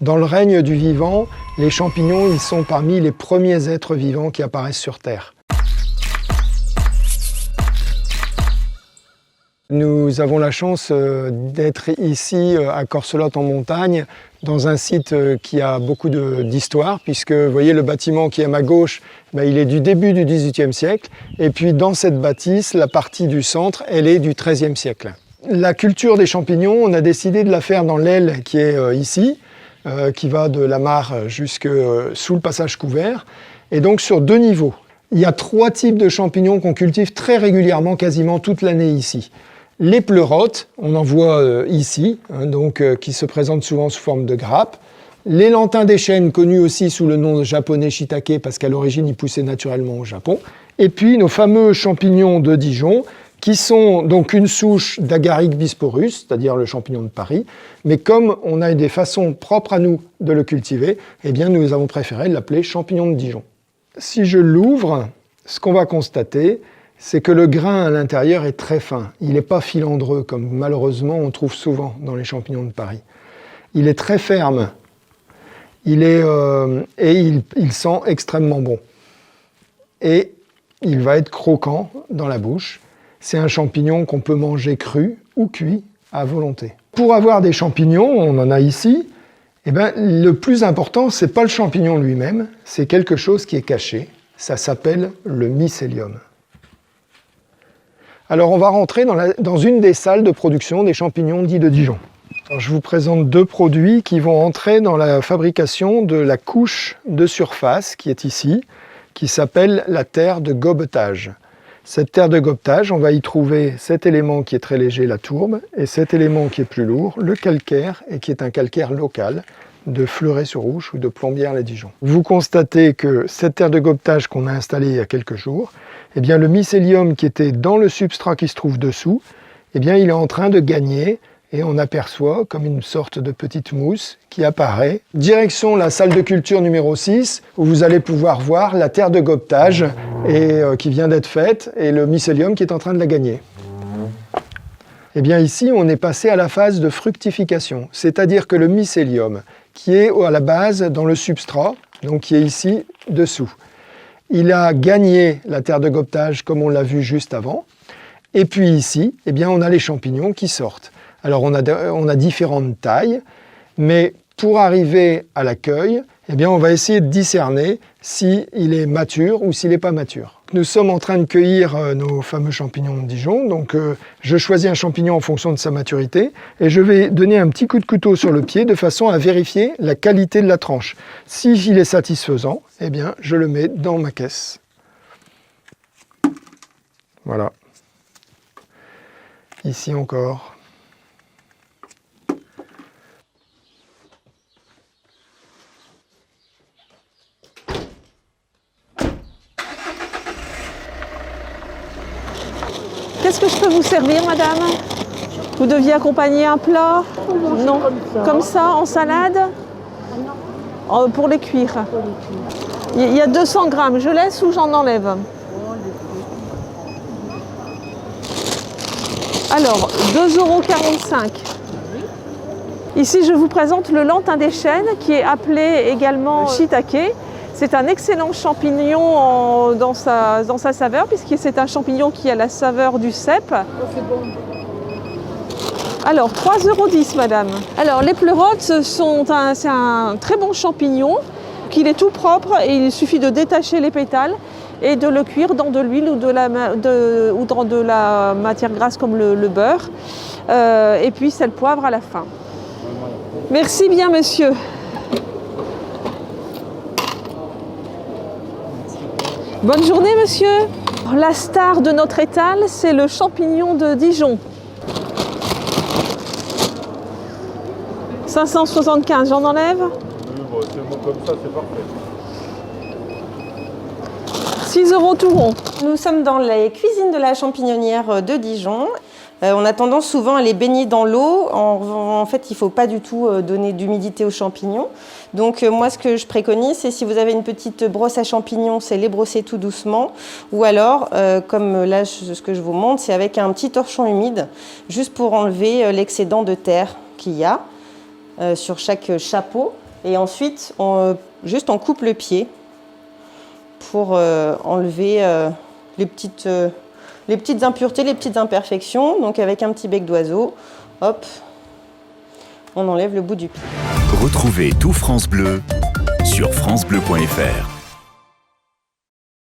Dans le règne du vivant, les champignons ils sont parmi les premiers êtres vivants qui apparaissent sur Terre. Nous avons la chance d'être ici à Corselotte en montagne, dans un site qui a beaucoup d'histoire, puisque vous voyez le bâtiment qui est à ma gauche, il est du début du XVIIIe siècle, et puis dans cette bâtisse, la partie du centre, elle est du XIIIe siècle. La culture des champignons, on a décidé de la faire dans l'aile qui est ici, qui va de la mare jusque sous le passage couvert, et donc sur 2 niveaux. Il y a 3 types de champignons qu'on cultive très régulièrement, quasiment toute l'année ici. Les pleurotes, on en voit ici, qui se présentent souvent sous forme de grappes. Les lentins des chênes, connus aussi sous le nom japonais shiitake, parce qu'à l'origine ils poussaient naturellement au Japon. Et puis nos fameux champignons de Dijon, qui sont donc une souche d'Agaric bisporus, c'est-à-dire le champignon de Paris, mais comme on a des façons propres à nous de le cultiver, eh bien nous avons préféré l'appeler champignon de Dijon. Si je l'ouvre, ce qu'on va constater, c'est que le grain à l'intérieur est très fin. Il n'est pas filandreux, comme malheureusement on trouve souvent dans les champignons de Paris. Il est très ferme, il sent extrêmement bon. Et il va être croquant dans la bouche. C'est un champignon qu'on peut manger cru ou cuit à volonté. Pour avoir des champignons, on en a ici, le plus important, ce n'est pas le champignon lui-même, c'est quelque chose qui est caché. Ça s'appelle le mycélium. Alors on va rentrer dans une des salles de production des champignons dits de Dijon. Alors, je vous présente 2 produits qui vont entrer dans la fabrication de la couche de surface qui est ici, qui s'appelle la terre de gobetage. Cette terre de gobetage, on va y trouver cet élément qui est très léger, la tourbe, et cet élément qui est plus lourd, le calcaire, et qui est un calcaire local de Fleuret-sur-Ouche ou de Plombières-les-Dijon. Vous constatez que cette terre de gobetage qu'on a installée il y a quelques jours, le mycélium qui était dans le substrat qui se trouve dessous, il est en train de gagner et on aperçoit comme une sorte de petite mousse qui apparaît. Direction la salle de culture numéro 6 où vous allez pouvoir voir la terre de gobetage qui vient d'être faite et le mycélium qui est en train de la gagner. Ici, on est passé à la phase de fructification, c'est-à-dire que le mycélium qui est à la base dans le substrat, donc qui est ici dessous, il a gagné la terre de gobetage comme on l'a vu juste avant. Et puis ici, on a les champignons qui sortent. Alors on a différentes tailles, mais pour arriver à l'accueil, on va essayer de discerner s'il est mature ou s'il n'est pas mature. Nous sommes en train de cueillir nos fameux champignons de Dijon, donc je choisis un champignon en fonction de sa maturité et je vais donner un petit coup de couteau sur le pied de façon à vérifier la qualité de la tranche. S'il est satisfaisant, je le mets dans ma caisse. Voilà. Ici encore. Qu'est-ce que je peux vous servir, madame? Vous deviez accompagner un plat? Non. Comme ça, en salade? Pour les cuire. Il y a 200 grammes. Je laisse ou j'en enlève? Alors, 2,45 €. Ici, je vous présente le lentin des chênes, qui est appelé également shiitake. C'est un excellent champignon dans sa saveur, puisque c'est un champignon qui a la saveur du cèpe. Alors, 3,10 €, madame. Alors, les pleurotes, c'est un très bon champignon, qu'il est tout propre, et il suffit de détacher les pétales et de le cuire dans de l'huile ou dans de la matière grasse comme le beurre. Et puis, c'est le poivre à la fin. Merci bien, monsieur. Bonne journée, monsieur. La star de notre étal, c'est le champignon de Dijon. 575, j'en enlève? Oui, c'est bon comme ça, c'est parfait. 6 € tout rond. Nous sommes dans les cuisines de la champignonnière de Dijon. On a tendance souvent à les baigner dans l'eau. En fait, il ne faut pas du tout donner d'humidité aux champignons. Donc moi, ce que je préconise, c'est si vous avez une petite brosse à champignons, c'est les brosser tout doucement. Ou alors, comme là, ce que je vous montre, c'est avec un petit torchon humide, juste pour enlever l'excédent de terre qu'il y a sur chaque chapeau. Et ensuite, juste on coupe le pied pour enlever les petites impuretés, les petites imperfections. Donc avec un petit bec d'oiseau, hop, on enlève le bout du pied. Retrouvez tout France Bleu sur francebleu.fr.